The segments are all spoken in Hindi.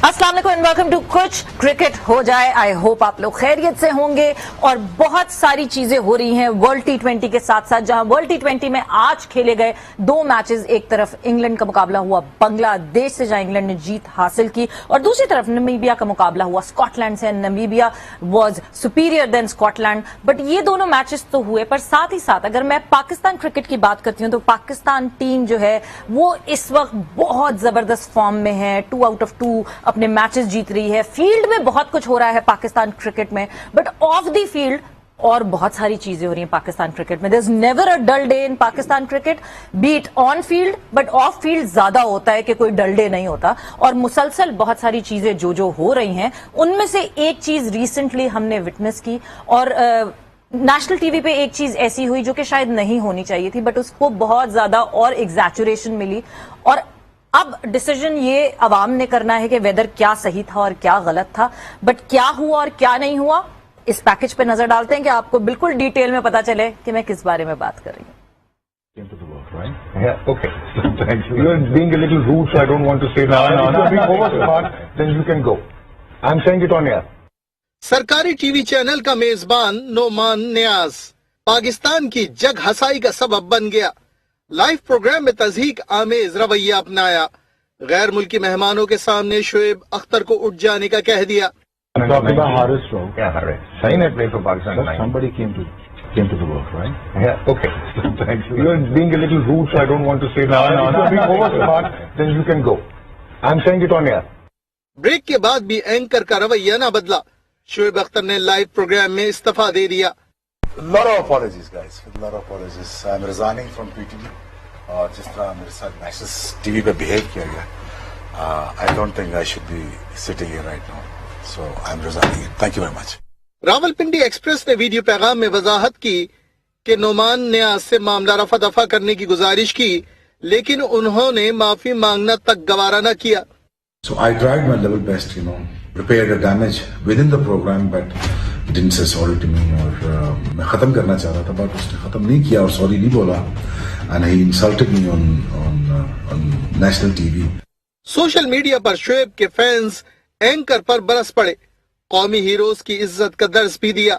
अस्सलाम वालेकुम एंड वेलकम टू कुछ क्रिकेट हो जाए। आई होप आप लोग खैरियत से होंगे और बहुत सारी चीजें हो रही हैं वर्ल्ड टी20 के साथ साथ, जहां वर्ल्ड टी20 में आज खेले गए दो मैचेस, एक तरफ इंग्लैंड का मुकाबला हुआ बांग्लादेश से जहां इंग्लैंड ने जीत हासिल की और दूसरी तरफ नमीबिया का मुकाबला हुआ स्कॉटलैंड से। Namibia was superior than Scotland, but ये दोनों मैचेस तो हुए, पर साथ ही साथ अगर मैं पाकिस्तान क्रिकेट की बात करती हूं तो पाकिस्तान टीम जो है वो इस वक्त बहुत जबरदस्त फॉर्म में है। 2 आउट ऑफ 2 अपने मैचेस जीत रही है। फील्ड में बहुत कुछ हो रहा है पाकिस्तान क्रिकेट में, बट ऑफ द फील्ड और बहुत सारी चीजें हो रही हैं पाकिस्तान क्रिकेट में। There is never a dull day in Pakistan cricket, be it on field, but off field ज्यादा होता है कि कोई डल डे नहीं होता। और मुसलसल बहुत सारी चीजें जो हो रही हैं, उनमें से एक चीज रिसेंटली हमने विटनेस की और नेशनल टीवी पे एक चीज ऐसी हुई जो कि शायद नहीं होनी चाहिए थी, बट उसको बहुत ज्यादा और एग्जैचुरेशन मिली। और अब डिसीजन ये अवाम ने करना है कि वेदर क्या सही था और क्या गलत था, बट क्या हुआ और क्या नहीं हुआ इस पैकेज पे नजर डालते हैं कि आपको बिल्कुल डिटेल में पता चले कि मैं किस बारे में बात कर रही हूँ। Into the work, right? Yeah, okay. Thank you. You're being a little rude, so I don't want to say that. No. If you're being over smart, then you can go. I'm saying it on air. सरकारी टीवी चैनल का मेजबान नोमान नियाज पाकिस्तान की जग हसाई का सबब बन गया। लाइव प्रोग्राम में तज़हीक आमेज रवैया अपनाया। गैर मुल्की मेहमानों के सामने शोएब अख्तर को उठ जाने का कह दिया। I'm talking about Haris Rowe. Yeah, Haris. Sahin had played for Pakistan. But somebody came to the work, right? Yeah, okay. Thank you. You're being a little rude, so I don't want to say that. No. If you're being over smart, then you can go. I'm saying it on air. Break के बाद भी एंकर का रवैया न बदला। शोएब अख्तर ने लाइव प्रोग्राम में इस्तीफा दे दिया। lot of apologies, guys. lot of apologies. I'm resigning from PTV. और जिस तरह मेरे साथ मैसेज टीवी पे बिहेव किया गया, I don't think I should be sitting here right now. So I'm resigning. Thank you very much. Rawalpindi express ने वीडियो पैगाम में वजाहत की कि नोमान नियाज से मामला रफा दफा करने की गुजारिश की, लेकिन उन्होंने माफी मांगना तक गवारा न किया। So I tried my level best, repair the damage within the program, but he didn't say sorry to me. और मैं खत्म करना चाह रहा था, but उसने खत्म नहीं किया और सॉरी नहीं बोला, and he insulted me on national TV. Social media पर शोएब के फैंस एंकर पर बरस पड़े। कौमी हीरोज की इज्जत का दर्ज भी दिया।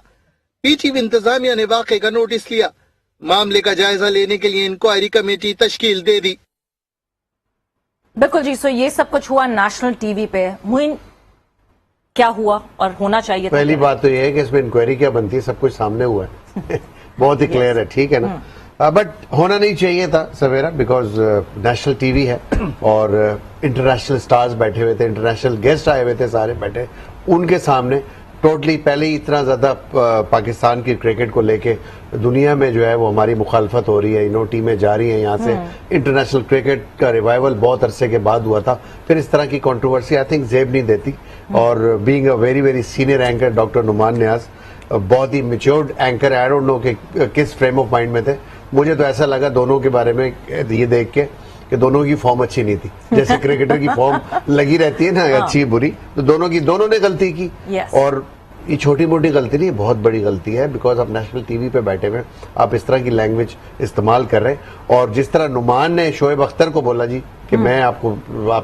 पीटीवी इंतजामिया ने वाकये का नोटिस लिया। मामले का जायजा लेने के लिए इंक्वायरी कमेटी तश्कील दे दी। बिल्कुल जी। सो ये सब कुछ हुआ नेशनल टीवी पे। मुइन क्या हुआ और होना चाहिए था? पहली बात तो ये है कि इसमें इंक्वायरी क्या बनती है, सब कुछ सामने हुआ है। बहुत ही क्लियर है, ठीक है ना? बट होना नहीं चाहिए था सवेरा, बिकॉज नेशनल टीवी है और इंटरनेशनल स्टार्स बैठे हुए थे, इंटरनेशनल गेस्ट आए हुए थे, सारे बैठे उनके सामने। टोटली पहले ही इतना ज्यादा पाकिस्तान की क्रिकेट को लेके दुनिया में जो है वो हमारी मुखालफत हो रही है, टीमें जा रही हैं यहाँ से। इंटरनेशनल क्रिकेट का रिवाइवल बहुत अरसे के बाद हुआ था, फिर इस तरह की कंट्रोवर्सी आई थिंक जेब नहीं देती। और being a very very senior anchor doctor Numan Niaz, बहुत ही matured anchor, I don't know कि किस फ्रेम ऑफ माइंड में थे। मुझे तो ऐसा लगा दोनों के बारे में ये देख के कि दोनों की फॉर्म अच्छी नहीं थी। जैसे क्रिकेटर की फॉर्म लगी रहती है ना, अच्छी बुरी, तो दोनों ने गलती की। और ये छोटी मोटी गलती नहीं, बहुत बड़ी गलती है, बिकॉज आप नेशनल टीवी पे बैठे हुए, आप इस तरह की लैंग्वेज इस्तेमाल कर रहे हैं। और जिस तरह नुमान ने शोएब अख्तर को बोला जी कि मैं आप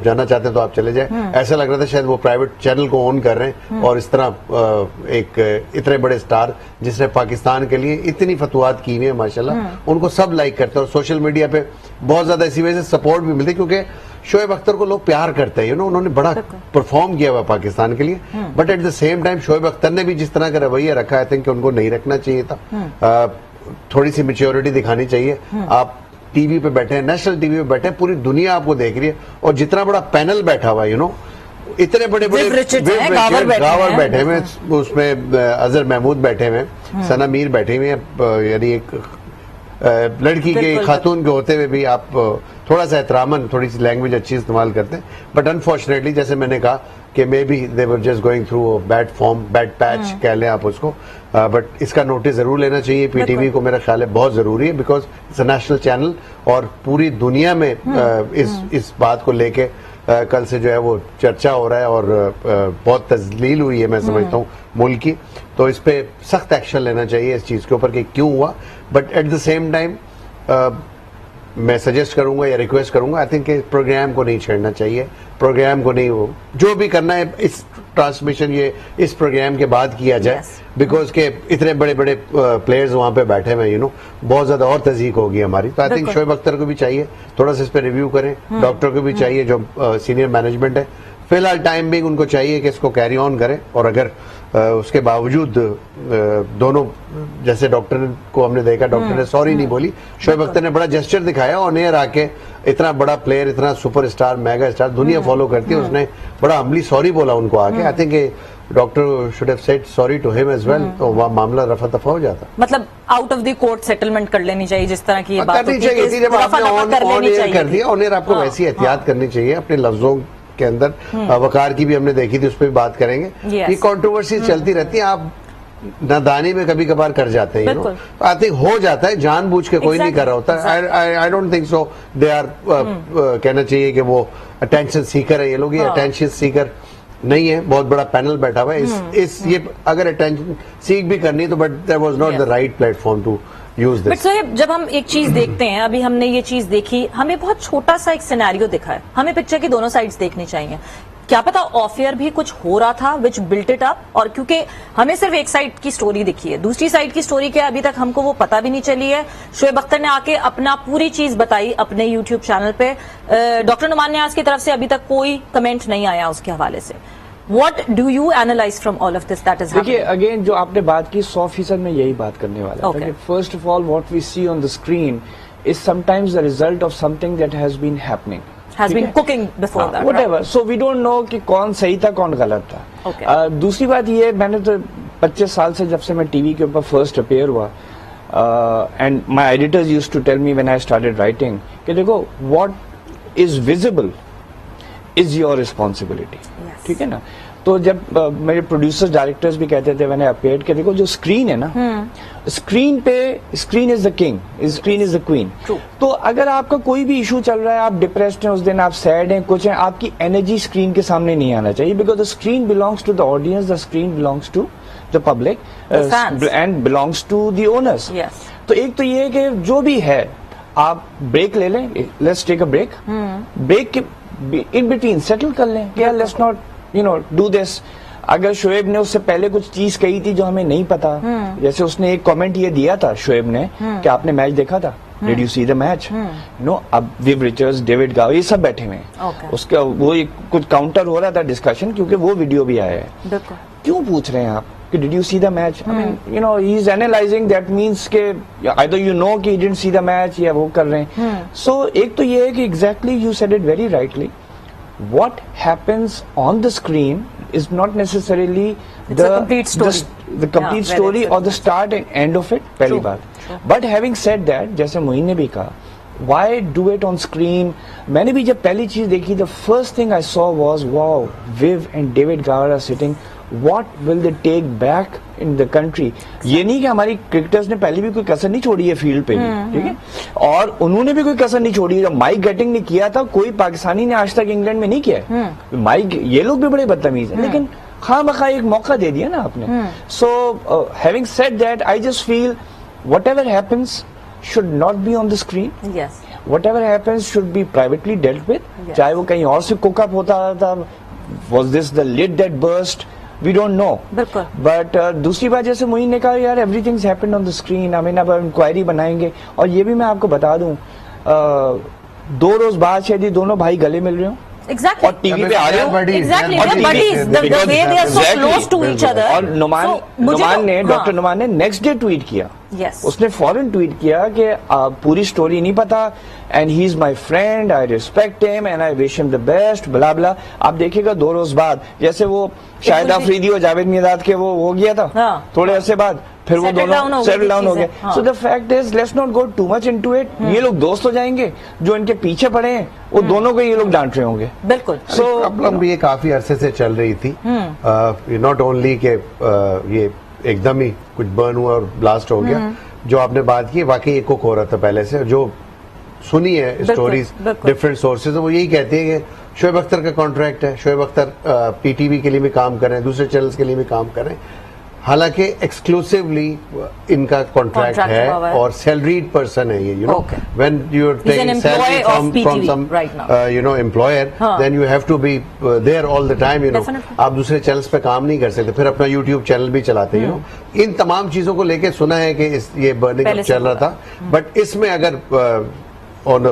जाना चाहते हैं तो आप चले जाए, ऐसा लग रहा था शायद वो प्राइवेट चैनल को ऑन कर रहे हैं। और इस तरह एक इतने बड़े स्टार जिसने पाकिस्तान के लिए इतनी फतवात की हुई है माशाल्लाह, उनको सब लाइक करते हैं और सोशल मीडिया पे बहुत ज्यादा इसी वजह से सपोर्ट भी मिलती है, क्योंकि शोएब अख्तर को लोग प्यार करते हैं। उन्होंने बड़ा परफॉर्म किया हुआ पाकिस्तान के लिए, but at the same time Shoaib Akhtar ने भी जिस तरह का रवैया रखा, आई थिंक उनको नहीं रखना चाहिए था। थोड़ी सी मैच्योरिटी दिखानी चाहिए। आप टीवी पे बैठे हैं, नेशनल टीवी पे बैठे हैं, पूरी दुनिया आपको देख रही है, और जितना बड़ा पैनल बैठा हुआ है, इतने बड़े बड़े गावर बैठे हुए, उसमें अजहर महमूद बैठे हुए, सना मीर बैठे हुए हैं, यानी एक लड़की के खातून के होते हुए भी आप थोड़ा सा एहतरामन, थोड़ी सी लैंग्वेज अच्छी इस्तेमाल करते हैं। बट अनफॉर्चुनेटली जैसे मैंने कहा कि may be they were just going through bad form, bad patch कह लें आप उसको, बट इसका नोटिस जरूर लेना चाहिए पीटीवी को, मेरा ख्याल है बहुत जरूरी है, because it's a national channel और पूरी दुनिया में इस बात को लेके कल से जो है वो चर्चा हो रहा है और बहुत तजलील हुई है, मैं समझता हूँ मुल्क की। तो इस पे सख्त एक्शन लेना चाहिए इस चीज के ऊपर कि क्यों हुआ। But at the same time मैं सजेस्ट करूंगा या रिक्वेस्ट करूंगा, आई थिंक प्रोग्राम को नहीं छेड़ना चाहिए, प्रोग्राम को नहीं, वो जो भी करना है इस ट्रांसमिशन ये इस प्रोग्राम के बाद किया जाए, बिकॉज के इतने बड़े बड़े प्लेयर्स वहां पे बैठे हुए, बहुत ज्यादा और तज़ीक होगी हमारी। तो आई थिंक शोएब अख्तर को भी चाहिए थोड़ा सा इस पर रिव्यू करें, डॉक्टर को भी चाहिए जो सीनियर मैनेजमेंट है, फिलहाल टाइम बिंग उनको चाहिए कि इसको कैरी ऑन करें। और अगर उसके बावजूद दोनों, जैसे डॉक्टर को हमने देखा, डॉक्टर ने सॉरी नहीं बोली, शोएब अख्तर ने बड़ा जेस्चर दिखाया ऑन एयर आके, इतना बड़ा प्लेयर, इतना सुपरस्टार, मेगा स्टार, दुनिया फॉलो करती है, उसने बड़ा हम्बली सॉरी बोला उनको आके। I think doctor should have said sorry to him as well, तो वह मामला रफा दफा हो जाता। मतलब out of the court settlement कर लेनी चाहिए, जिस तरह की ये बात करनी चाहिए थी, जब आपने ऑन एयर कर दिया, ऑन एयर आपको वैसी एहतियात करनी चाहिए अपने लफ्जों के अंदर। वकार की भी हमने देखी थी, उस पर भी बात करेंगे। ये कंट्रोवर्सी चलती रहती है, आप नादानी में कभी कभार कर जाते हैं, आई थिंक हो जाता है, जानबूझ के कोई नहीं कर रहा होता। I don't think so they are, कहना चाहिए कि वो अटेंशन सीकर है ये लोग, ये अटेंशन सीकर नहीं है। बहुत बड़ा पैनल बैठा हुआ है, ये अगर अटेंशन सीख भी करनी तो, but that was not the right platform to use this. But Shoaib, जब हम एक चीज देखते हैं, अभी हमने ये चीज देखी, हमें बहुत छोटा सा एक सिनेरियो दिखा है, हमें पिक्चर की दोनों साइड्स देखनी चाहिए। क्या पता ऑफ एयर भी कुछ हो रहा था विच बिल्ट इट अप, और क्योंकि हमें सिर्फ एक साइड की स्टोरी दिखी है, दूसरी साइड की स्टोरी क्या अभी तक हमको वो पता भी नहीं चली है। शोएब अख्तर ने आके अपना पूरी चीज बताई अपने यूट्यूब चैनल पे, डॉक्टर नुमान नियाज की तरफ से अभी तक कोई कमेंट नहीं आया उसके हवाले से। What do you analyze from all of this that is happening? देखिए, अगेन जो आपने बात की 100% में यही बात करने वाला था कि first of all what we see on the screen is sometimes the result of something that has been happening, has been cooking before that, whatever, so we don't know कि कौन सही था कौन गलत था। दूसरी बात ये, मैंने तो 25 साल से जब से मैं टीवी के ऊपर फर्स्ट अपीयर हुआ, and my editors used to tell me when I started writing कि देखो, what is visible is your responsibility, ठीक है ना। तो जब मेरे प्रोड्यूसर्स डायरेक्टर्स भी कहते थे मैंने अपीयर्ड कि देखो जो स्क्रीन है ना, स्क्रीन पे screen is the king, screen is the queen. तो अगर आपका कोई भी इशू चल रहा है, आप डिप्रेस्ड हैं उस दिन, आप सैड हैं, कुछ हैं, आपकी एनर्जी स्क्रीन के सामने नहीं आना चाहिए, because the screen belongs to the audience, the screen belongs to the public and belongs to the owners. तो एक तो ये है कि जो भी है आप ब्रेक ले लें, let's take a break, break के इन बिटवीन सेटल कर लें, या लेट्स नॉट डू दिस। अगर शोएब ने उससे पहले कुछ चीज कही थी जो हमें नहीं पता, जैसे उसने एक कमेंट ये दिया था शोएब ने कि आपने मैच देखा था, did you see the match, no, अब विव रिचर्ड्स, डेविड गाव, ये सब बैठे हुए हैं, उसका वो कुछ काउंटर हो रहा था डिस्कशन, क्योंकि वो वीडियो भी आया है। क्यों पूछ रहे हैं आप कि did you see the match? I mean he is analysing, that means के आइदर कि he didn't see the match, या वो कर रहे हैं। सो एक तो ये है कि exactly you said it very rightly, what happens on the screen is not necessarily the complete story or the start and end of it, पहली बात। But having said that, जैसे मोइन ने भी कहा, why do it on screen? मैंने भी जब पहली चीज देखी, the first thing I saw was, wow, Viv and David Gower are sitting, what will they take back in the country? ये नहीं कि हमारी क्रिकेटर्स ने पहले भी कोई कसर नहीं छोड़ी है फील्ड पे, ठीक है, और उन्होंने भी कोई कसर नहीं छोड़ी है। जब माइक गेटिंग ने किया था, कोई पाकिस्तानी ने आज तक इंग्लैंड में नहीं किया है माइक, ये लोग भी बड़े बदतमीज हैं, लेकिन खामखा एक मौका दे दिया ना आपने। So having said that, I just feel whatever happens should not be on the screen. Yes. Whatever happens should be privately dealt with. चाहे वो कहीं और से cook up होता था, was this the lid that burst? We don't know. बिल्कुल। But दूसरी बात, जैसे मोइन ने कहा, यार everything's happened on the screen. I mean, अब इंक्वायरी बनाएंगे, और ये भी मैं आपको बता दूं, 2 रोज बाद शायद ये दोनों भाई गले मिल रहे हो, Exactly. और टीवी पे आ रहे हो, Exactly. They're buddies. The way they are so close to each other. और नुमान ने, डॉक्टर नुमान ने नेक्स्ट डे ट्वीट किया, उसने फौरन ट्वीट किया कि पूरी स्टोरी नहीं पता, and he is my friend, I respect him and I wish him the best, blah blah. आप देखिएगा 2 रोज बाद, जैसे वो शाहिद अफरीदी और जावेद मियादाद के वो हो गया था, थोड़े अरसे बाद फिर वो दोनों सेटल डाउन हो गए। So the fact is, let's not go too much into it. ये लोग दोस्त हो जाएंगे, जो इनके पीछे पड़े हैं वो दोनों को ये लोग डांट रहे होंगे। बिल्कुल। सो प्रॉब्लम भी ये काफी अरसे से चल रही थी, नॉट ओनली के ये एकदम ही कुछ बर्न हुआ और ब्लास्ट हो गया, जो आपने बात की वाकई एक कुक हो रहा था पहले से, जो सुनी है स्टोरीज डिफरेंट सोर्सेज, वो यही कहती है कि शोएब अख्तर का कॉन्ट्रैक्ट है, शोएब अख्तर पीटीवी के लिए भी काम कर रहे हैं, दूसरे चैनल्स के लिए भी काम कर रहे हैं, हालांकि एक्सक्लूसिवली इनका कॉन्ट्रैक्ट Contract है हुआ है। और सैलरीड पर्सन है ये, you know, Okay. When you are He's an taking salary employee of from PTV some right now. You know employer, हाँ। Then you have to be there all the time, you know. Definitely. आप दूसरे चैनल्स पे काम नहीं कर सकते, फिर अपना यूट्यूब चैनल भी चलाते, यू नो। इन तमाम चीजों को लेके सुना है कि ये बर्निंग पहले से चल रहा था, बट इसमें अगर ऑन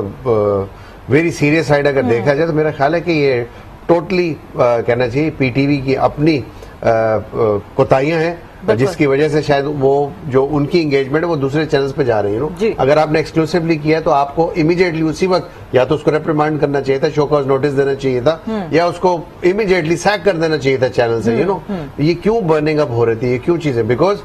वेरी सीरियस साइड अगर देखा जाए तो मेरा ख्याल है कि ये टोटली कहना चाहिए पीटीवी की अपनी कोताहियां हैं, जिसकी वजह से शायद वो जो उनकी एंगेजमेंट है वो दूसरे चैनल्स पे जा रही है, जी। अगर आपने एक्सक्लूसिवली किया तो आपको इमीडिएटली उसी वक्त या तो उसको रिप्रिमांड करना चाहिए था, शो कॉज नोटिस देना चाहिए था, या उसको इमीडिएटली सैक कर देना चाहिए था चैनल से, यू नो। ये क्यों बर्निंग अप हो रही थी, ये क्यों चीजें, बिकॉज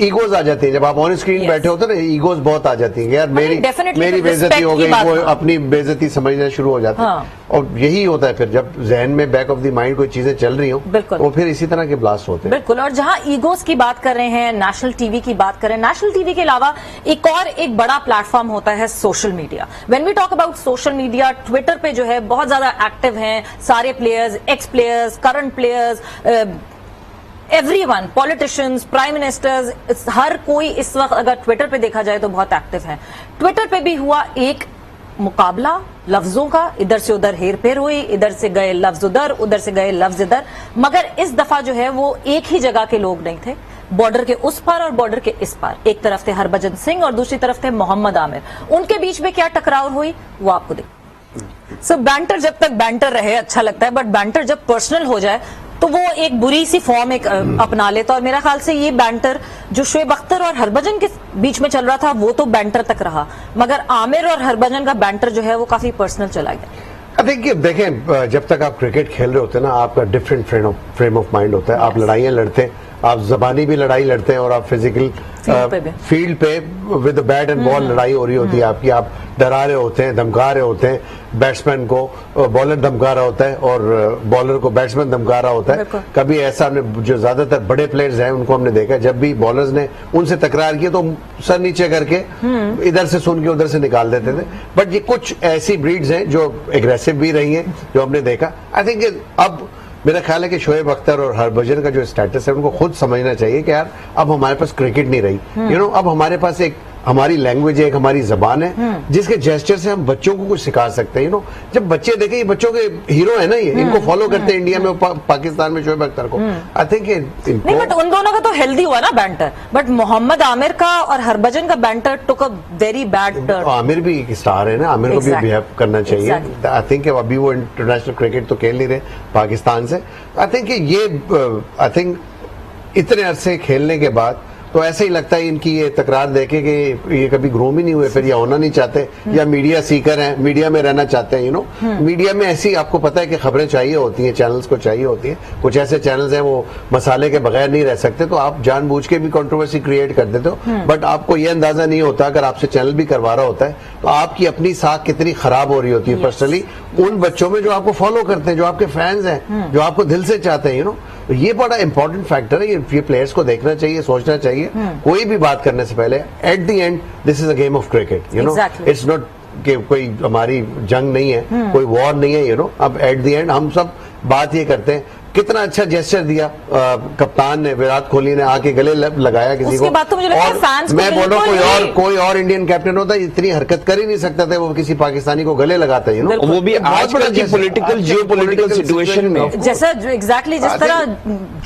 ईगोज आ जाती है जब आप ऑन स्क्रीन Yes. बैठे होते हैं ना, ईगोज बहुत आ जाती है, यार मेरी definitely मेरी तो बेइज्जती respect हो की गई, बात वो है। अपनी बेइज्जती समझना शुरू हो जाते हैं। हाँ। और यही होता है फिर जब जहन में बैक ऑफ द माइंड कोई चीजें चल रही हो, बिल्कुल। वो फिर इसी तरह के ब्लास्ट होते हैं। बिल्कुल। और जहां ईगोस की बात कर रहे हैं, नेशनल टीवी की बात कर रहे हैं, नेशनल टीवी के अलावा एक बड़ा प्लेटफॉर्म होता है social media. When we talk about social media, Twitter पे जो है बहुत ज्यादा एक्टिव हैं सारे players, ex players, current players, everyone, politicians, prime ministers, हर कोई इस वक्त अगर ट्विटर पे देखा जाए तो बहुत एक्टिव है। ट्विटर पे भी हुआ एक मुकाबला लफ्जों का, इधर से उधर हेर फेर हुई, इधर से गए लफ्ज उधर से गए लफ्ज इधर, मगर इस दफा जो है वो एक ही जगह के लोग नहीं थे, बॉर्डर के उस पार और बॉर्डर के इस पार। एक तरफ थे हरभजन सिंह और दूसरी तरफ थे मोहम्मद आमिर। उनके बीच में क्या टकराव हुई वो आपको देख। बैंटर जब तक बैंटर रहे अच्छा लगता है, बट बैंटर जब पर्सनल हो जाए तो वो एक बुरी सी फॉर्म एक अपना लेता। और मेरा ख्याल से ये बैंटर जो शोएब अख्तर और हरभजन के बीच में चल रहा था वो तो बैंटर तक रहा, मगर आमिर और हरभजन का बैंटर जो है वो काफी पर्सनल चला गया। आई थिंक देखें, जब तक आप क्रिकेट खेल रहे होते हैं ना, आपका डिफरेंट फ्रेम ऑफ माइंड होता है। आप लड़ाइयां लड़ते हैं, आप जबानी भी लड़ाई लड़ते हैं और आप फिजिकल फील्ड पे विद बैट एंड बॉल लड़ाई हो रही होती है आपकी। आप डरा रहे होते हैं, धमका रहे होते हैं, बैट्समैन को बॉलर धमका रहा होता है और बॉलर को बैट्समैन धमका रहा होता है। कभी ऐसा हमने, जो ज्यादातर बड़े प्लेयर्स हैं उनको हमने देखा, जब भी बॉलर्स ने उनसे तकरार किया तो सर नीचे करके इधर से सुन के उधर से निकाल देते थे। बट ये कुछ ऐसी ब्रीड्स हैं जो एग्रेसिव भी रही हैं, जो हमने देखा। आई थिंक अब मेरा ख्याल है कि शोएब अख्तर और हरभजन का जो स्टेटस है उनको खुद समझना चाहिए कि यार अब हमारे पास क्रिकेट नहीं रही, यू नो। अब हमारे पास एक हमारी लैंग्वेज है, एक हमारी जबान है, जिसके जेस्चर से हम बच्चों को कुछ सिखा सकते हैं, यू नो। जब बच्चे देखें, ये बच्चों के हीरो है ना, ये इनको फॉलो करते हैं इंडिया में, पाकिस्तान में शोएब अख्तर को। आई थिंक नहीं, बट उन दोनों का तो हेल्दी हुआ ना बैंटर, बट मोहम्मद आमिर का और हरभजन का banter took a very bad turn. Aamir भी एक स्टार है ना, आमिर को भी Exactly. बिहेव करना चाहिए। Exactly. आई थिंक अभी वो इंटरनेशनल क्रिकेट तो खेल नहीं रहे पाकिस्तान से। आई थिंक आई थिंक इतने अरसे खेलने के बाद तो ऐसे ही लगता है इनकी ये तकरार देखे कि ये कभी ग्रोम ही नहीं हुए, फिर ये होना नहीं चाहते, या मीडिया सीकर हैं, मीडिया में रहना चाहते हैं, यू नो। मीडिया में ऐसी आपको पता है कि खबरें चाहिए होती हैं, चैनल्स को चाहिए होती हैं। कुछ ऐसे चैनल्स हैं वो मसाले के बगैर नहीं रह सकते, तो आप जानबूझ के भी कंट्रोवर्सी क्रिएट कर देते हो। बट आपको ये अंदाजा नहीं होता, अगर आपसे चैनल भी करवा रहा होता है तो आपकी अपनी साख कितनी खराब हो रही होती है पर्सनली उन बच्चों में जो आपको फॉलो करते हैं, जो आपके फैंस हैं, जो आपको दिल से चाहते हैं, यू नो। ये बड़ा इंपॉर्टेंट फैक्टर है, ये प्लेयर्स को देखना चाहिए, सोचना चाहिए कोई भी बात करने से पहले। At the end this is a game of cricket, you know. Exactly. It's not कि कोई हमारी जंग नहीं है, कोई वॉर नहीं है, यू नो। अब एट द एंड हम सब बात ये करते हैं, कितना अच्छा जेस्चर दिया कप्तान ने, विराट कोहली ने आके गले लगाया किसी उसके को। बाद तो मुझे लगता है और फैंस को मैं बोल रहा हूँ बिल्कुल कोई और इंडियन कैप्टन होता इतनी हरकत कर ही नहीं सकता था, वो किसी पाकिस्तानी को गले लगाता है, यू नो। वो भी आजकल की पॉलिटिकल जियोपॉलिटिकल सिचुएशन में जैसा एग्जैक्टली जिस तरह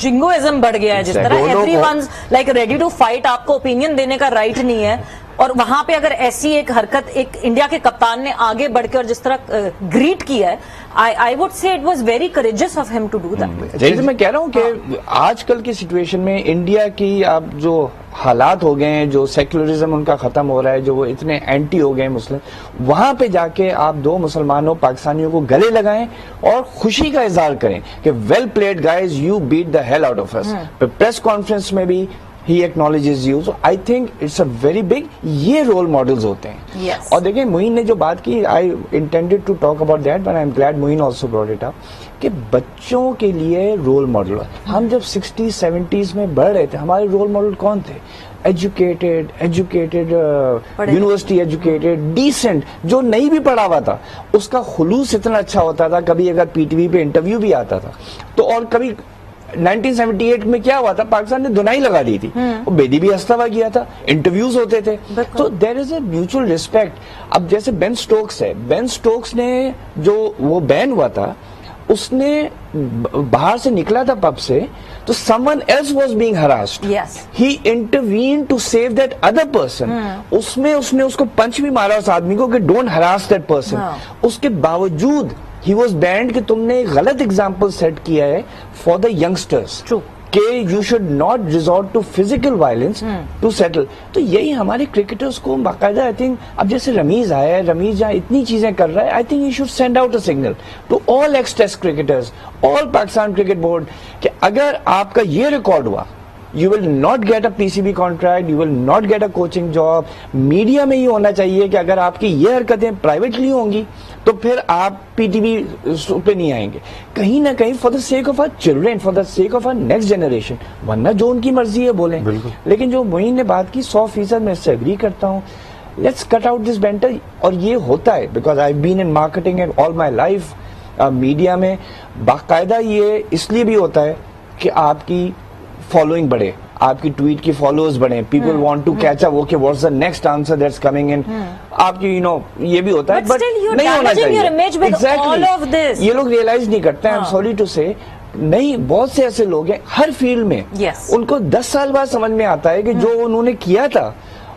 जिंगोइज्म बढ़ गया है, जिस तरह दोनों को- everyone's like ready to fight, आपको ओपिनियन देने का राइट नहीं है। और वहां पे अगर ऐसी एक हरकत एक इंडिया के कप्तान ने आगे बढ़कर और जिस तरह ग्रीट किया है, I would say it was very courageous of him to do that. जैसे मैं कह रहा हूँ कि आजकल की सिचुएशन में इंडिया की अब जो हालात हो गए हैं, जो सेक्युलरिज्म उनका खत्म हो रहा है, जो वो इतने एंटी हो गए मुस्लिम, वहां पे जाके आप दो मुसलमानों पाकिस्तानियों को गले लगाएं और खुशी का इजहार करें कि well played guys, you beat the hell out of us. Press conference में भी he acknowledges you, so I think it's a very big, ये रोल मॉडल्स होते हैं। Yes. और देखिए मोइन ने जो बात की, I intended to talk about that but I'm glad Moin also brought it up, कि बच्चों के लिए रोल मॉडल, हम जब 60s 70s में बढ़ रहे थे, हमारे रोल मॉडल कौन थे? एजुकेटेड यूनिवर्सिटी एजुकेटेड, डिसेंट, जो नहीं भी पढ़ा हुआ था उसका खुलूस इतना अच्छा होता था, कभी अगर पीटीवी पे इंटरव्यू भी आता था तो, और कभी 1978 में क्या हुआ था, पाकिस्तान ने धुनाई लगा दी थी, वो बेदी भी हंसता हुआ किया था, इंटरव्यूज होते थे, तो there is a mutual respect. अब जैसे बेन स्टोक्स है, बेन स्टोक्स ने जो वो बैन हुआ था, उसने बाहर से निकला था पब से, तो someone else was being harassed. Yes. He intervened to save that other person. उसमें उसने उसको पंच भी मारा उस आदमी को कि don't harass that person. उसके बावजूद he was banned कि तुमने एक गलत एग्जाम्पल सेट किया है for the youngsters. True. कि you should not resort to physical violence to settle. तो यही हमारे क्रिकेटर्स को बाकायदा, आई थिंक, अब जैसे रमीज आया है, रमीज जहाँ इतनी चीजें कर रहा है, I think you should send out a signal to all ex test cricketers, all Pakistan cricket board, कि अगर आपका ये रिकॉर्ड हुआ, you will not get a PCB contract, you will not get a coaching job. Media में ये होना चाहिए कि अगर आपकी ये हरकतें प्राइवेटली होंगी तो फिर आप पीटीवी पे नहीं आएंगे, कहीं ना कहीं for the sake of our children, for the sake of our next generation, वरना जो उनकी मर्जी है बोलें। लेकिन जो मोइन ने बात की 100% मैं इससे एग्री करता हूँ, let's cut out this banter. और ये होता है because I been in marketing and all my life, media में बाकायदा ये इसलिए भी होता है कि आपकी फॉलोइंग बढ़े, आपकी ट्वीट की फॉलोअर्स बढ़े, people want to catch up, okay what's the next answer that's coming in, आपकी ये भी होता है, बट नहीं होना चाहिए। Exactly. ये लोग रियलाइज नहीं करते हैं, आई एम सॉरी टू से, नहीं, बहुत से ऐसे लोग हैं हर फील्ड में, उनको 10 साल बाद समझ में आता है कि जो उन्होंने किया था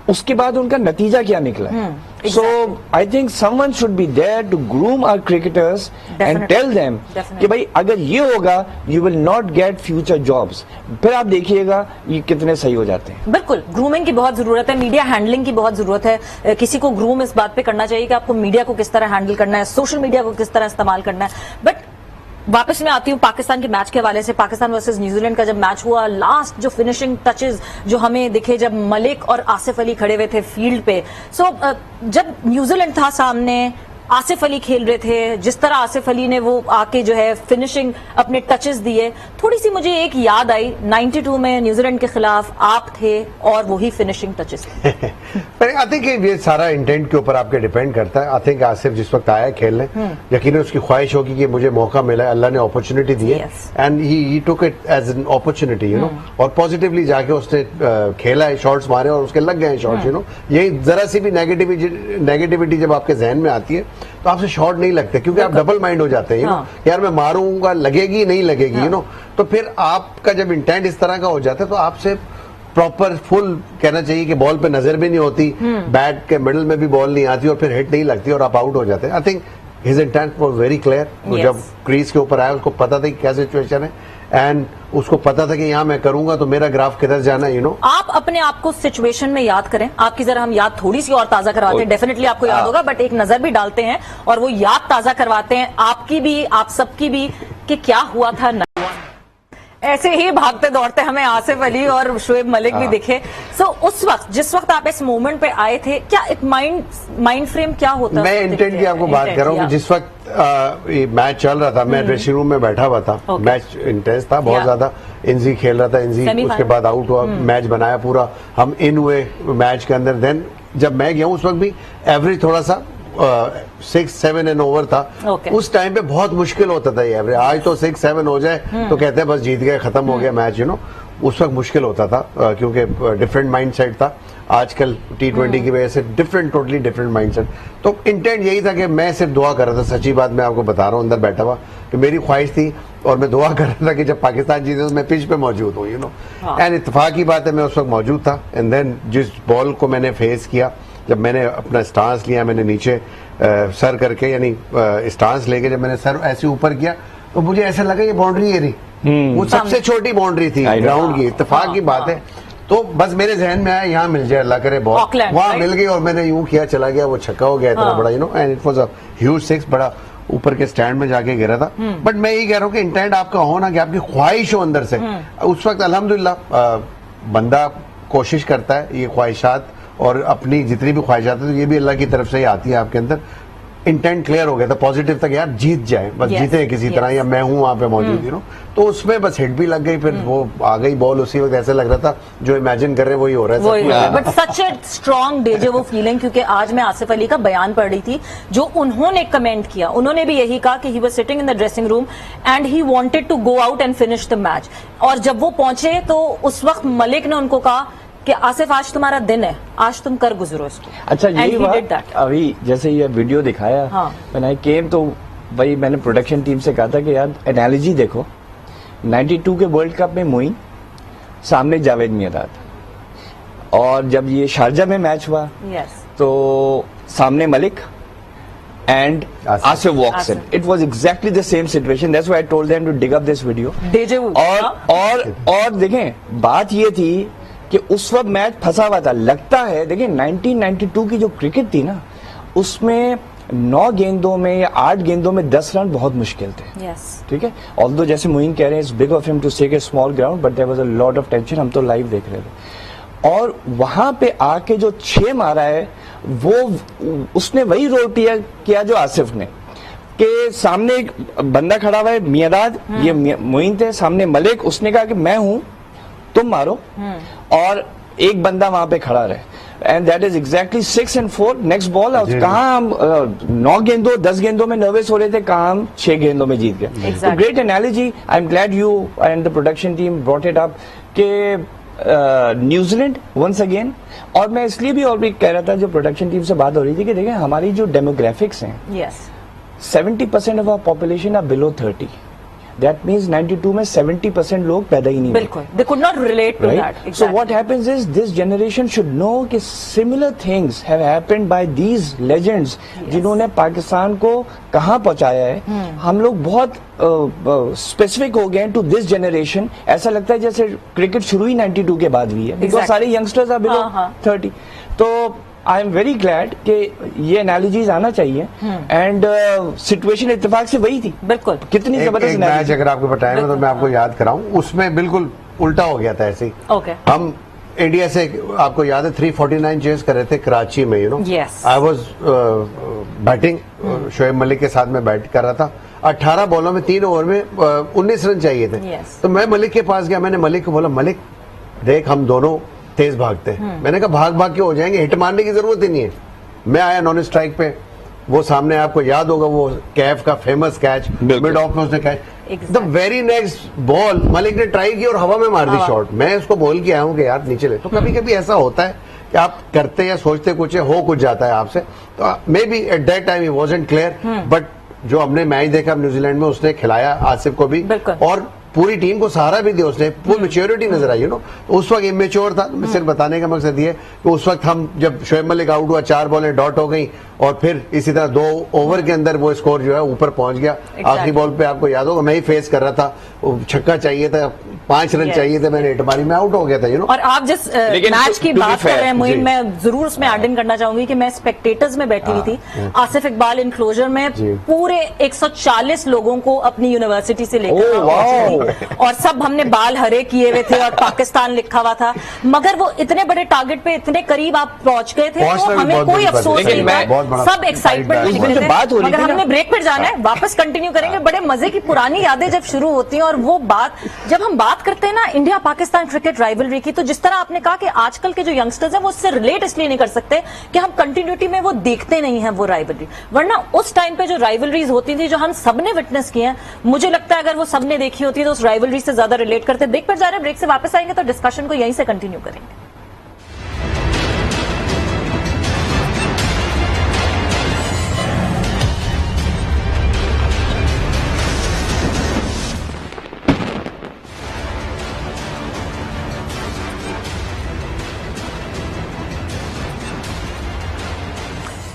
उसके बाद उनका नतीजा क्या निकला। So I think someone should be there to groom our cricketers and tell them कि भाई अगर ये होगा you will not get future jobs, फिर आप देखिएगा ये कितने सही हो जाते हैं। बिल्कुल, ग्रूमिंग की बहुत जरूरत है, मीडिया हैंडलिंग की बहुत जरूरत है, किसी को ग्रूम इस बात पे करना चाहिए कि आपको मीडिया को किस तरह हैंडल करना है, सोशल मीडिया को किस तरह इस्तेमाल करना है। बट वापस मैं आती हूँ पाकिस्तान के मैच के हवाले से। पाकिस्तान वर्सेस न्यूजीलैंड का जब मैच हुआ, लास्ट जो फिनिशिंग टचेस जो हमें दिखे जब मलिक और आसिफ अली खड़े हुए थे फील्ड पे, जब न्यूजीलैंड था सामने, आसिफ अली खेल रहे थे, जिस तरह आसिफ अली ने वो आके जो है फिनिशिंग अपने टचेस दिए, थोड़ी सी मुझे एक याद आई 92 में न्यूजीलैंड के खिलाफ आप थे और वही फिनिशिंग टचेस। आई थिंक ये सारा इंटेंट के ऊपर आपके डिपेंड करता है। आई थिंक आसिफ जिस वक्त आया खेलने, यकीनन उसकी ख्वाहिश होगी कि मुझे मौका मिला, अल्लाह ने अपॉर्चुनिटी दी है and he took it as an opportunity, you know, और पॉजिटिवली जाके उसने खेला है, शॉट्स मारे और उसके लग गए शॉट्स, यू नो। यही जरा सी भी नेगेटिविटी जब आपके जहन में आती है तो आपसे शॉट नहीं लगते, क्योंकि आप डबल माइंड हो जाते हैं, यू नो, यार मैं मारूंगा, लगेगी नहीं लगेगी, यू नो। तो फिर आपका जब इंटेंट इस तरह का हो जाता है तो आपसे प्रॉपर फुल कहना चाहिए कि बॉल पे नजर भी नहीं होती, बैट के मिडल में भी बॉल नहीं आती और फिर हिट नहीं लगती और आप आउट हो जाते हैं। I think his intent was very clear. जब क्रीज के ऊपर आया उसको पता था कि क्या सिचुएशन है एंड उसको पता था कि यहाँ मैं करूंगा तो मेरा ग्राफ किधर जाना है, यू नो। आप अपने आप को सिचुएशन में याद करें, आपकी जरा हम याद थोड़ी सी और ताजा करवाते हैं, डेफिनेटली आपको याद होगा, बट एक नजर भी डालते हैं और वो याद ताजा करवाते हैं आपकी भी, आप सबकी भी, कि क्या हुआ था। ऐसे ही भागते दौड़ते हमें आसिफ अली और शोएब मलिक भी दिखे। सो उस वक्त जिस वक्त आप इस मोमेंट पे आए थे, क्या एक माइंड फ्रेम क्या होता? मैं इंटेंट की आपको बात कर रहा हूँ कि जिस वक्त ये मैच चल रहा था, मैं ड्रेसिंग रूम में बैठा हुआ था, मैच इंटेंस था बहुत ज्यादा, इंजी खेल रहा था, इंजी उसके बाद आउट हुआ, मैच बनाया पूरा, हम इन हुए मैच के अंदर। देन जब मैं गया उस वक्त भी एवरेज थोड़ा सा 6-7 एंड ओवर था। उस टाइम पे बहुत मुश्किल होता था ये एवरेज, आज तो 6-7 हो जाए तो कहते हैं बस जीत गए, खत्म हो गया मैच, यू नो। उस वक्त मुश्किल होता था क्योंकि डिफरेंट माइंडसेट था। आजकल T20 की वजह से टोटली डिफरेंट माइंडसेट। तो इंटेंट यही था कि मैं सिर्फ दुआ कर रहा था, सच्ची बात मैं आपको बता रहा हूँ, अंदर बैठा हुआ कि मेरी ख्वाहिश थी और मैं दुआ कर रहा था कि जब पाकिस्तान जीते तो मैं पिच पे मौजूद हूँ, यू नो। एंड इत्तेफाक की बात है मैं उस वक्त मौजूद था। एंड देन जिस बॉल को मैंने फेस किया, जब मैंने अपना स्टांस लिया, मैंने नीचे सर करके यानी स्टांस लेके जब मैंने सर ऐसे ऊपर किया तो मुझे ऐसा लगा ये बाउंड्री है रही, वो सबसे छोटी बाउंड्री थी ग्राउंड की। इत्तेफाक की बात है। तो बस मेरे जहन में आया यहाँ मिल जाए, अल्लाह करे बॉल, वहां मिल गई और मैंने यूं किया, चला गया, वो छक्का हो गया इतना बड़ा, you know, and it was a huge six, बड़ा ऊपर के स्टैंड में जाके गिरा था। बट मैं यही कह रहा हूँ कि इंटेंट आपका हो ना, कि आपकी ख्वाहिश हो अंदर से। उस वक्त अल्हम्दुलिल्लाह बंदा कोशिश करता है, ये ख्वाहिशात और अपनी जितनी भी ख्वाहिशात है तो ये भी अल्लाह की तरफ से ही आती है आपके अंदर। इंटेंट क्लियर हो गया था पॉजिटिव तक, यार जीत जाए बस, Yes, जीते किसी yes. तरह, या मैं हूं वहां पे मौजूद, तो उसमें बस हिट भी लग गई, फिर वो आ गई बॉल उसी वक्त, ऐसा लग रहा था जो इमेजिन कर रहे वही हो रहा है। But such a strong deja vu feeling, क्योंकि आज मैं आसिफ अली का बयान पढ़ रही थी जो उन्होंने कमेंट किया, उन्होंने भी यही कहा कि he was sitting in the dressing room and he wanted to go out and finish the match, और जब वो पहुंचे तो उस वक्त मलिक ने उनको कहा कि आसिफ आज तुम्हारा दिन है, आज तुम कर गुजरो इसको। अच्छा, यही And he did बात that. अभी जैसे ये वीडियो दिखाया, हाँ। व्हेन आई केम, तो भाई मैंने प्रोडक्शन टीम से कहा था कि यार एनालॉजी देखो, 92 के वर्ल्ड कप में मोइन, सामने जावेद मियांदाद, और जब ये शारजा में मैच हुआ यस, तो सामने Malik and Asif walks in. Asif. It was exactly the same situation, that's why I told them to dig up this video. Deja vu. और देखें, बात ये थी कि उस वक्त मैच फंसा हुआ था, लगता है देखिए 1992 की जो क्रिकेट थी ना, उसमें 9 गेंदों में या 8 गेंदों में 10 रन बहुत मुश्किल थे। यस, ठीक है, ऑल्दो जैसे मोइन कह रहे हैं, it's big of him to take a small ground, but there was a lot of tension, हम तो लाइव देख रहे थे। और वहां पे आके जो 6 मारा है, वो उसने वही रोल किया जो आसिफ ने, कि सामने एक बंदा खड़ा हुआ है मियांदाद, ये मोइन थे, सामने मलिक, उसने कहा कि मैं हूं, तुम मारो, और एक बंदा वहां पे खड़ा रहे, and that is exactly 6 and 4 next ball. कहाँ हम 9 गेंदों 10 गेंदों में नर्वस हो रहे थे, कहाँ हम 6 गेंदों में जीत गए। Exactly. Great analogy, I am glad you and the production team brought it up कि न्यूजीलैंड वंस अगेन। और मैं इसलिए भी और भी कह रहा था, जो प्रोडक्शन टीम से बात हो रही थी, कि देखें हमारी जो डेमोग्राफिक्स हैं, yes, 70% of our population are below 30। That means 92 में 70% लोग पैदा ही नहीं हुए। बिल्कुल, they could not relate to Right? That. So what happens is this generation should know कि similar things have happened by these legends जिन्होंने पाकिस्तान को कहाँ पहुंचाया है। हम लोग बहुत स्पेसिफिक हो गए टू दिस जनरेशन, ऐसा लगता है जैसे क्रिकेट शुरू ही 92 के बाद हुई है, बिकॉज Exactly. सारे यंगस्टर्स आर बिलो 30। तो आई एम वेरी ग्लैड कि ये एनालॉजीज आना चाहिए, एंड सिचुएशन इत्तेफाक से वही थी। बिल्कुल। कितनी एक जबरदस्त मैच analogy। अगर आपको बताया ना, तो मैं आपको याद कराऊं, उसमें बिल्कुल उल्टा हो गया था ऐसे ही। ओके। हम इंडिया से, आपको याद है 349 चेस कर रहे थे कराची में, Yes. I was batting, Shoaib Malik के साथ में बैट कर रहा था। 18 बॉलों में 3 ओवर में 19 रन चाहिए थे। Yes. तो मैं मलिक के पास गया, मैंने मलिक को बोला, मलिक देख हम दोनों तेज भागते हैं। मैंने कहा भाग भाग के हो जाएंगे, हिट मारने की जरूरत ही नहीं है। मैं आया नॉन स्ट्राइक पे, वो सामने आपको याद होगा वो कैफ का फेमस कैच, मिड ऑफ में उसने catch, the very next ball Malik ने ट्राई की और हवा में मार दी शॉट। मैं उसको बोल के आया हूँ कि यार नीचे ले। तो कभी कभी ऐसा होता है कि आप करते या सोचते कुछ है, हो कुछ जाता है आपसे। तो may be at that time he wasn't clear, but जो हमने मैच देखा न्यूजीलैंड में, उसने खिलाया आसिफ को भी, और पूरी टीम को सहारा भी दिया उसने, फुल मैच्योरिटी नजर आई। उस वक्त इमेच्योर था। सिर्फ बताने का मकसद ये कि उस वक्त हम, जब शोएब मलिक आउट हुआ, 4 बॉलें डॉट हो गई, और फिर इसी तरह 2 ओवर के अंदर वो स्कोर जो है ऊपर पहुंच गया। आखिरी बॉल पे आपको याद होगा मैं ही फेस कर रहा था, छक्का चाहिए था, 5 रन चाहिए थे, मैंने हिट मारी, मैं आउट हो गया था। और आप जिस मैच की बात कर रहे हैं मोइन, मैं जरूर उसमें ऐड इन करना चाहूंगी कि मैं स्पेक्टेटर्स में बैठी हुई थी, आसिफ इकबाल इनक्लोजर में, पूरे 140 लोगों को अपनी यूनिवर्सिटी से लेकर, और सब हमने बाल हरे किए हुए थे और पाकिस्तान लिखा हुआ था, मगर वो इतने बड़े टारगेट पे इतने करीब आप पहुंच गए थे, तो हमें कोई अफसोस नहीं था, सब एक्साइटमेंट में थे। मगर हमने ब्रेक पर जाना है, वापस कंटिन्यू करेंगे। बड़े मजे की पुरानी यादें जब शुरू होती हैं, और वो बात जब हम बात करते हैं ना इंडिया पाकिस्तान क्रिकेट राइवलरी की, तो जिस तरह आपने कहा कि आजकल के जो यंगस्टर्स हैं वो उससे रिलेट इसलिए नहीं कर सकते कि हम कंटिन्यूटी में वो देखते नहीं हैं वो राइवलरी, वरना उस टाइम पे जो राइवलरीज होती थी, जो हम सबने विटनेस की हैं, मुझे लगता है अगर वो सबने देखी होती तो उस राइवलरी से ज्यादा रिलेट करते। ब्रेक पर जा रहे हैं, ब्रेक से वापस आएंगे तो डिस्कशन को यहीं से कंटिन्यू करेंगे।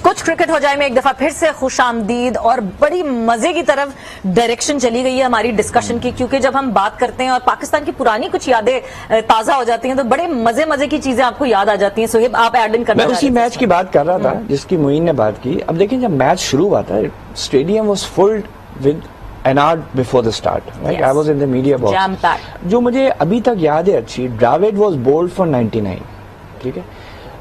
कुछ क्रिकेट हो जाए में एक दफा फिर से खुशामदीद, और बड़ी मजे की तरफ डायरेक्शन चली गई है हमारी डिस्कशन की, क्योंकि जब हम बात करते हैं और पाकिस्तान की पुरानी कुछ यादें ताजा हो जाती हैं, तो बड़े मजे मजे की चीजें आपको याद आ जाती हैं। सोहेब, आप ऐड इन करना मैं उसी मैच की बात कर रहा था जिसकी मोइन ने बात की। अब देखिए, जब मैच शुरू हुआ था, stadium was full with an hour before the start, right? I was in the media box. Jam packed. जो मुझे अभी तक याद है अच्छी, ड्राविड was bowled for 99, ठीक है।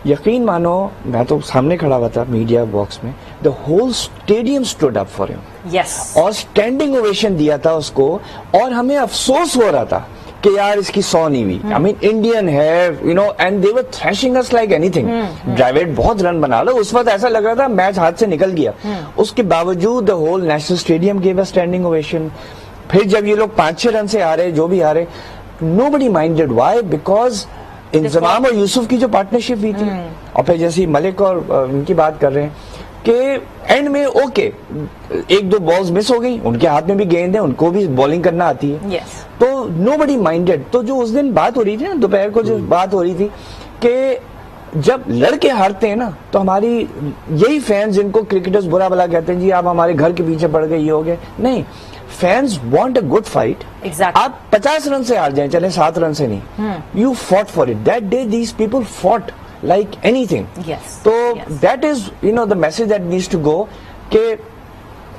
यकीन मानो, मैं तो सामने खड़ा हुआ था मीडिया बॉक्स में, the whole stadium stood up for him yes और स्टैंडिंग ओवेशन दिया था उसको, और हमें अफसोस हो रहा था कि यार इसकी 100 नहीं हुई। आई मीन इंडियन है, you know, and they were thrashing us like anything. Dravid बहुत रन बना लो, उस वक्त ऐसा लग रहा था मैच हाथ से निकल गया। उसके बावजूद the whole national stadium gave a standing ovation. फिर जब ये लोग 5-6 रन से आ रहे, जो भी आ रहे, nobody minded. Why? Because Inzamam और यूसुफ की जो पार्टनरशिप हुई थी, और फिर जैसे मलिक और उनकी बात कर रहे हैं कि एंड में ओके 1-2 बॉल्स मिस हो गई, उनके हाथ में भी गेंद है, उनको भी बॉलिंग करना आती है। Yes. तो नोबडी माइंडेड। तो जो उस दिन बात हो रही थी ना, दोपहर को जो बात हो रही थी कि जब लड़के हारते हैं ना, तो हमारी यही फैंस जिनको क्रिकेटर्स बुरा भला कहते हैं, जी आप हमारे घर के पीछे पड़ गए, ये हो गए, नहीं, fans want a good fight. Exactly. आप 50 रन से हार जाए, चले 7 रन से नहीं, you fought for it. That day these people fought like anything. Yes. तो Yes. that is, you know, the message that needs to go कि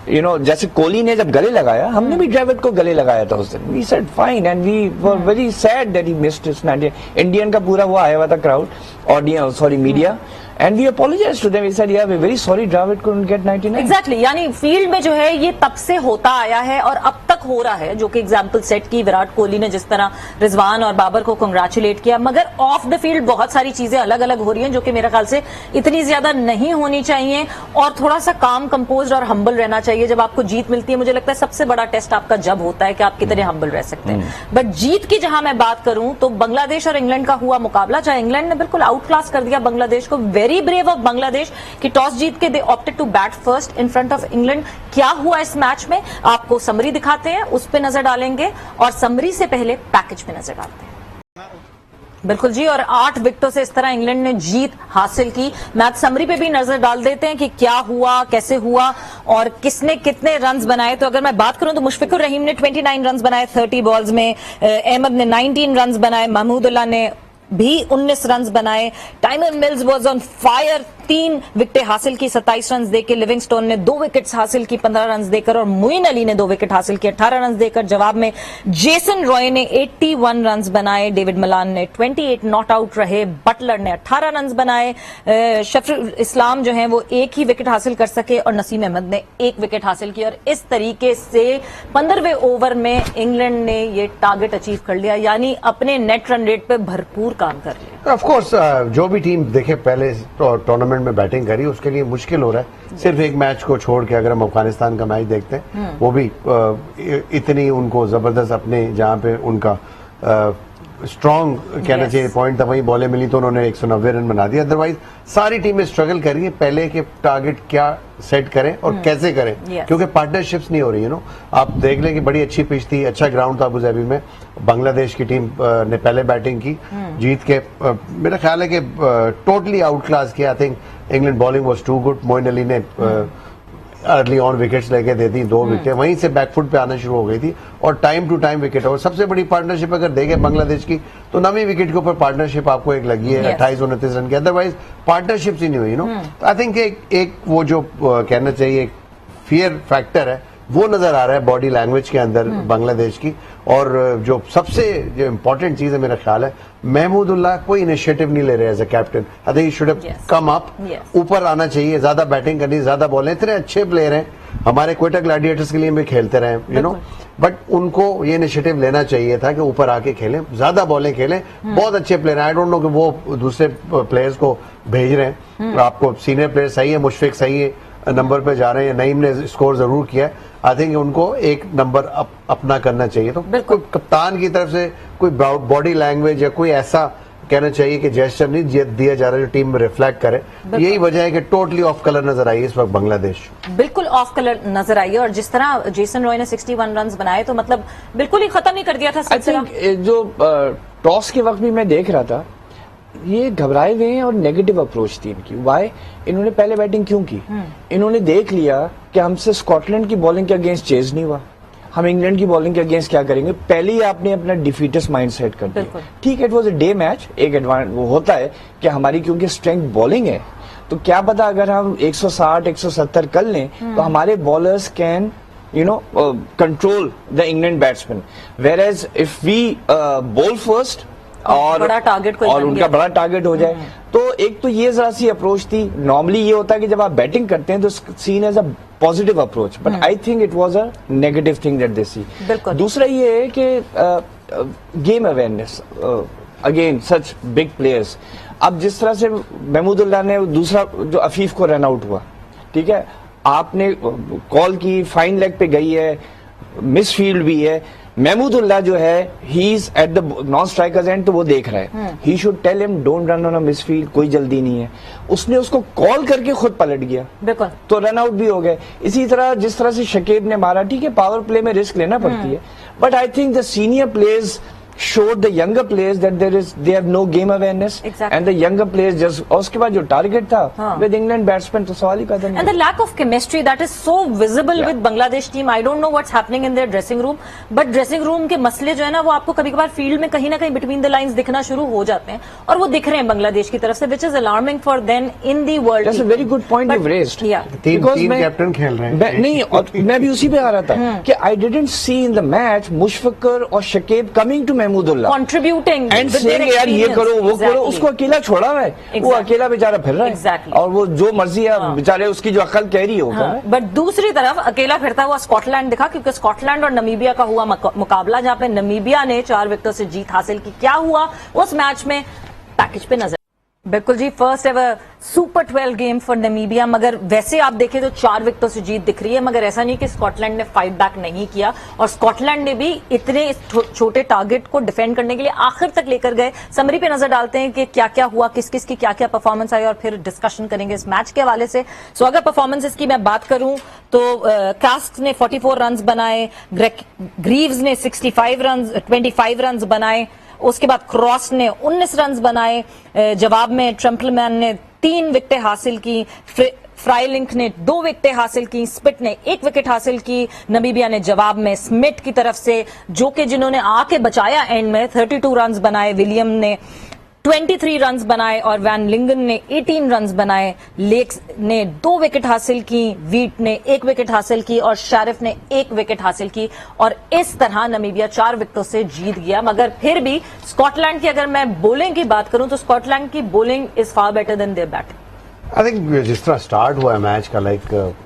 you know, जैसे कोहली ने जब गले लगाया, हमने भी ड्रेविड को गले लगाया था उस दिन। We said fine and we were very sad that he missed his 90. Indian का पूरा वो आया हुआ था crowd, audience, sorry media, and we apologized to them. We said, yeah, we're very sorry Dravid couldn't get 99. Exactly यानी फील्ड में जो है ये तब से होता आया है और अब तक हो रहा है, जो कि एग्जाम्पल सेट की विराट कोहली ने, जिस तरह रिजवान और बाबर को कंग्रेचुलेट किया, मगर ऑफ द फील्ड बहुत सारी चीजें अलग अलग हो रही हैं जो कि मेरे ख्याल से इतनी ज्यादा नहीं होनी चाहिए, और थोड़ा सा काम कंपोज और हम्बल रहना चाहिए। जब आपको जीत मिलती है, मुझे लगता है सबसे बड़ा टेस्ट आपका जब होता है कि आप कितने हम्बल रह सकते हैं। बट जीत की जहां मैं बात करूं तो बांग्लादेश और इंग्लैंड का हुआ मुकाबला, चाहे इंग्लैंड ने बिल्कुल आउट क्लास कर दिया बांग्लादेश को, वेरी ब्रेव ऑफ बांग्लादेश कि टॉस जीत के they opted to bat first in front of England. क्या हुआ इस मैच में आपको समरी दिखाते हैं, उस पे नजर डालेंगे, और समरी से पहले पैकेज पे नजर डालते हैं। बिल्कुल जी, और 8 विकेटों से इस तरह इंग्लैंड ने जीत हासिल की। मैच समरी पे भी नजर डाल देते हैं कि क्या हुआ, कैसे हुआ और किसने कितने रन्स बनाए। तो अगर मैं बात करूं तो मुशफिकुर रहीम ने 29 रन्स बनाए 30 बॉल्स में, अहमद ने 19 रन्स बनाए, महमूदुल्लाह ने भी 19 रन्स बनाए, timer mills was on fire, 3 विकेटें हासिल की 27 रन देकर, लिविंगस्टोन ने 2 विकेट्स हासिल की 15 रन देकर, और मोइन अली ने 2 विकेट हासिल किए 18 रन देकर। जवाब में जेसन रॉय ने 81 रन बनाए, डेविड मलान ने 28 नॉट आउट रहे, बटलर ने 18 रन बनाए, शफरुल इस्लाम जो हैं वो 1 ही विकेट हासिल कर सके, और नसीम अहमद ने 1 विकेट हासिल की। और इस तरीके से 15वें ओवर में इंग्लैंड ने ये टारगेट अचीव कर लिया, यानी अपने नेट रन रेट पे भरपूर काम कर लिया। ऑफ कोर्स जो भी टीम देखे पहले टूर्नामेंट में बैटिंग करी, उसके लिए मुश्किल हो रहा है। सिर्फ एक मैच को छोड़ के अगर हम अफगानिस्तान का मैच देखते हैं, वो भी इतनी उनको जबरदस्त अपने जहां पे उनका स्ट्रॉन्ग कहना चाहिए पॉइंट था, वही बॉलें मिली तो उन्होंने 190 रन बना दिया। अदरवाइज सारी टीमें स्ट्रगल कर रही है पहले के टारगेट क्या सेट करें और कैसे करें, क्योंकि पार्टनरशिप्स नहीं हो रही है। नो, आप देख लें कि बड़ी अच्छी पिच थी, अच्छा ग्राउंड था अबू धाबी में, बांग्लादेश की टीम ने पहले बैटिंग की, जीत के मेरा ख्याल है कि टोटली आउट क्लास किया। I think England bowling was too good. Moeen Ali ने अर्ली ऑन विकेट्स लेके दे दी, 2 विकेट, वहीं से बैकफुट पे आना शुरू हो गई थी, और टाइम टू टाइम विकेट। और सबसे बड़ी पार्टनरशिप अगर देखें बांग्लादेश की, तो 9वीं विकेट के ऊपर पार्टनरशिप आपको एक लगी है 28-29 रन की, अदरवाइज पार्टनरशिप ही नहीं हुई। नो, आई थिंक एक वो जो कहना चाहिए फियर फैक्टर है वो नजर आ रहा है बॉडी लैंग्वेज के अंदर बांग्लादेश की। और जो सबसे जो इम्पोर्टेंट चीज है मेरा ख्याल है, महमूदुल्लाह कोई इनिशिएटिव नहीं ले रहे as a captain. I think he should have come up, ऊपर आना चाहिए, ज्यादा बैटिंग करनी, ज्यादा बॉलें। इतने अच्छे प्लेयर हैं, हमारे क्वेटा ग्लैडिएटर्स के लिए भी खेलते रहे, यू नो, बट उनको ये इनिशिएटिव लेना चाहिए था कि ऊपर आके खेलें, ज्यादा बॉलें खेलें। बहुत अच्छे प्लेयर हैं, आई डोंट नो कि वो दूसरे प्लेयर्स को भेज रहे हैं। आपको सीनियर प्लेयर सही है, मुशफिक सही है, नंबर पे जा रहे हैं, नईम ने स्कोर जरूर किया है। आई थिंक उनको एक नंबर अपना करना चाहिए। तो कोई कप्तान की तरफ से कोई बॉडी लैंग्वेज या कोई ऐसा कहना चाहिए कि जेस्चर नहीं दिया जा रहा है जो टीम में रिफ्लेक्ट करे। यही वजह है कि टोटली ऑफ कलर नजर आई है इस वक्त बांग्लादेश, बिल्कुल ऑफ कलर नजर आई है। और जिस तरह जेसन रॉय ने 61 रन बनाए, तो मतलब बिल्कुल ही खत्म नहीं कर दिया था सिलसिला। जो टॉस के वक्त भी मैं देख रहा था, ये घबराए हुए हैं और नेगेटिव अप्रोच थी इनकी। वाई? इन्होंने पहले बैटिंग क्यों की? इन्होंने देख लिया कि हमसे स्कॉटलैंड की बॉलिंग के अगेंस्ट चेज नहीं हुआ, हम इंग्लैंड की बॉलिंग के अगेंस्ट क्या करेंगे। पहले ही आपने अपना डिफीटर्स माइंड सेट कर दिया। ठीक है, it was a day match, एक एडवांटेज वो होता है कि हमारी क्योंकि स्ट्रेंथ बॉलिंग है, तो क्या पता अगर हम 160-170 कर लें तो हमारे bowlers can control the England batsmen, whereas if we bowl first और बड़ा टारगेट कोई और बन उनका गया। बड़ा टारगेट हो जाए। तो एक तो ये जरा सी अप्रोच थी। नॉर्मली ये होता है कि जब आप बैटिंग करते हैं तो seen as a positive approach, but I think it was a negative thing that they see. बिल्कुल। दूसरा ये है कि game awareness, again such big players. अब जिस तरह से महमूदुल्लाह ने दूसरा जो अफीफ को रन आउट हुआ, ठीक है, आपने कॉल की, फाइन लेग पे गई है, मिस फील्ड भी है, महमूदुल्लाह जो है he is at the non strikers end, तो वो देख रहा है। He should tell him don't run on a misfield, कोई जल्दी नहीं है। उसने उसको कॉल करके खुद पलट गया, बिल्कुल। तो रन आउट भी हो गए। इसी तरह जिस तरह से शकीब ने मारा, ठीक है, पावर प्ले में रिस्क लेना पड़ती है, but I think the senior players showed the younger players that they have no game awareness, Exactly. and the younger players just, और उसके बाद जो टारगेट था with England batsmen, तो सवाल ही पैदा नहीं। And the lack of chemistry that is so visible Yeah. with Bangladesh team. I don't know what's happening in their dressing room, but dressing room के मसले जो है ना वो आपको कभी-कभार फील्ड में कहीं ना कहीं between the lines दिखना शुरू हो जाते हैं, और वो दिख रहे हैं बांग्लादेश की तरफ से, which is alarming for them in the world. That's a very good point you've raised. Yeah. तीन Because तीन मैं- कैप्टन खेल रहे हैं। नहीं, और मैं भी उसी पे आ रहा था कि I didn't see in the match Mushfiqur और Shakib coming to Mahmudullah Contributing and with their saying यार ये करो वो experience. करो, उसको अकेला छोड़ा हुआ है, वो Exactly. अकेला बेचारा फिर रहा है। Exactly. और वो जो मर्जी है बेचारे, उसकी जो अकल कह रही होगा। बट दूसरी तरफ अकेला फिरता हुआ स्कॉटलैंड दिखा, क्योंकि स्कॉटलैंड और नमीबिया का हुआ मुकाबला, जहां पे नमीबिया ने 4 विकेटों से जीत हासिल की। क्या हुआ उस मैच में, पैकेज पे नजर। बिल्कुल जी, first ever super 12 game for Namibia. मगर वैसे आप देखें तो 4 विकेटों से जीत दिख रही है, मगर ऐसा नहीं कि स्कॉटलैंड ने फाइट बैक नहीं किया, और स्कॉटलैंड ने भी इतने छोटे टारगेट को डिफेंड करने के लिए आखिर तक लेकर गए। समरी पे नजर डालते हैं कि क्या क्या हुआ, किस किस की क्या क्या परफॉर्मेंस आई, और फिर डिस्कशन करेंगे इस मैच के हवाले से। सो अगर परफॉर्मेंसेस की मैं बात करूं तो कास्क ने 44 रन बनाए, ग्रीव्स ने 25 रन बनाए, उसके बाद क्रॉस ने 19 रन बनाए, जवाब में ट्रम्पलमैन ने 3 विकेटें हासिल की, फ्राइलिंक ने 2 विकेटें हासिल की, स्पिट ने 1 विकेट हासिल की। नमीबिया ने जवाब में स्मिथ की तरफ से, जो कि जिन्होंने आके बचाया एंड में, 32 रन बनाए, विलियम ने 23 रन्स बनाए और वैन लिंगन ने 18 रन्स बनाए। लेक्स ने 2 विकेट हासिल की, वीट ने 1 विकेट हासिल की और शारिफ ने 1 विकेट हासिल की, और इस तरह नमीबिया 4 विकेटों से जीत गया। मगर फिर भी स्कॉटलैंड की अगर मैं बॉलिंग की बात करूं तो स्कॉटलैंड की bowling is far better than there batting. I think जिस तरह स्टार्ट हुआ है मैच का, like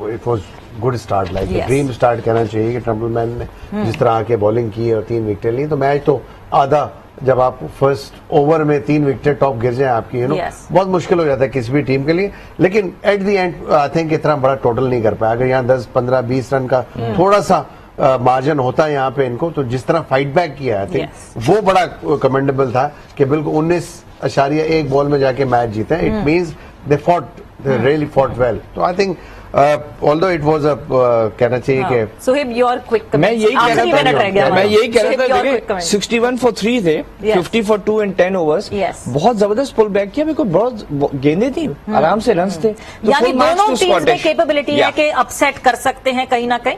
it was good start, like Yes. Dream start कहना चाहिए कि ट्रम्पलमैन ने जिस तरह आके बॉलिंग की और 3 विकेटें ली, तो मैच तो आधा, जब आप फर्स्ट ओवर में 3 विकेट टॉप गिर जाए आपकी, यू नो, Yes. बहुत मुश्किल हो जाता है किसी भी टीम के लिए। लेकिन at the and I think इतना बड़ा टोटल नहीं कर पाया। अगर यहाँ 10, 15, 20 रन का थोड़ा सा मार्जिन होता है यहाँ पे इनको, तो जिस तरह फाइट बैक किया आई थिंक Yes. वो बड़ा कमेंडेबल था कि बिल्कुल 19.1 बॉल में जाके मैच जीते। It means they fought, they really fought well. तो I think although it was a कहना चाहिए कि सुहेब योर क्विक, मैं यही कह रहा मिनट रह गया था, मैं यही कह सुहेब, रहा your था, quick comment. 61 for 3 थे, Yes. 50 for 2 in 10 overs, Yes. बहुत जबरदस्त पुल बैक किया, मेरे को बहुत गेंदे थी, आराम से रन्स थे। तो यानी full marks दोनों to टीम्स में Scottish. कैपेबिलिटी है Yeah. कि अपसेट कर सकते हैं कहीं ना कहीं।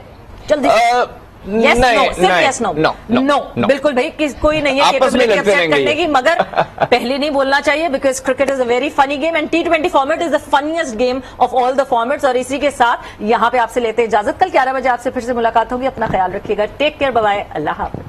जल्दी यस नहीं, नो, सिर्फ नहीं, yes no, no, no, no, no. बिल्कुल भाई, कोई नहीं है आपस में कैपेबिलिटी लड़ते अपसेट रहेंगे करने ये। की, मगर पहले नहीं बोलना चाहिए, because cricket is a very funny game and T20 format is the funniest game of all the formats. और इसी के साथ यहाँ पे आपसे लेते इजाजत। कल 11 बजे आपसे फिर से मुलाकात होगी। अपना ख्याल रखिएगा। टेक केयर, बाय बाय, अल्लाह हाफिज।